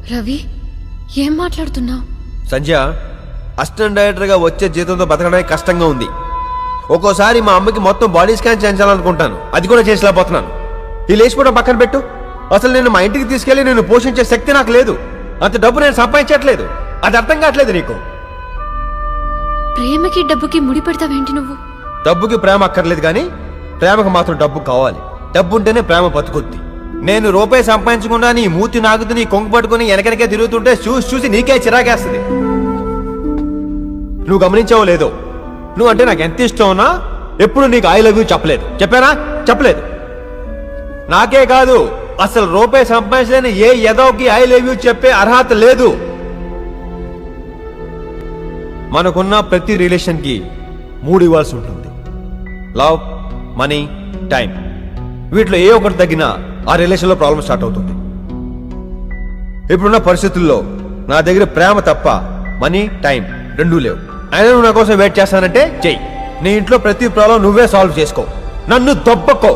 రవి, ఏం మాట్లాడుతున్నావు? సంధ్య, అసిస్టెంట్ డైరెక్టర్గా వచ్చే జీతంతో బతకడానికి కష్టంగా ఉంది. ఒక్కోసారి మా అమ్మకి మొత్తం బాడీ స్కాన్ చేయించాలనుకుంటాను, అది కూడా చేసలేకపోతున్నాను. ఈ లేచిపోవడం పక్కన పెట్టు. అసలు నేను మా ఇంటికి తీసుకెళ్లి నేను పోషించే శక్తి నాకు లేదు. అంత డబ్బు నేను సంపాదించట్లేదు. అది అర్థం కావట్లేదు నీకు. ప్రేమకి డబ్బుకి ముడి పెడతావేంటి నువ్వు? డబ్బుకి ప్రేమ అక్కర్లేదు, కానీ ప్రేమకు మాత్రం డబ్బు కావాలి. డబ్బు ఉంటేనే ప్రేమ బతుకుద్ది. నేను రూపాయి సంపాదించకుండా నీ మూతి నాగుతూ నీ కొంగు పట్టుకుని వెనకనకే తిరుగుతుంటే చూసి నీకే చిరాకేస్తుంది. నువ్వు గమనించావో లేదో, నువ్వు అంటే నాకు ఎంత ఇష్టం ఉన్నా ఎప్పుడు నీకు ఐ లవ్ యూ చెప్పలేదు. చెప్పానా? చెప్పలేదు. నాకే కాదు, అసలు రూపాయి సంపాదించలేని ఏ ఎదవకి ఐ లవ్ యూ చెప్పే అర్హత లేదు. మనకున్న ప్రతి రిలేషన్కి 3 ఇవ్వాల్సి ఉంటుంది: లవ్, మనీ, టైం. వీటిలో ఏ ఒకటి తగ్గినా ఆ రిలేషన్లో ప్రాబ్లం స్టార్ట్ అవుతుంది. ఇప్పుడున్న పరిస్థితుల్లో నా దగ్గర ప్రేమ తప్ప మనీ, టైం రెండూ లేవు. అయినా నువ్వు నా కోసం వెయిట్ చేస్తానంటే చెయ్యి. నీ ఇంట్లో ప్రతి ప్రాబ్లం నువ్వే సాల్వ్ చేసుకో, నన్ను దొబ్బకో.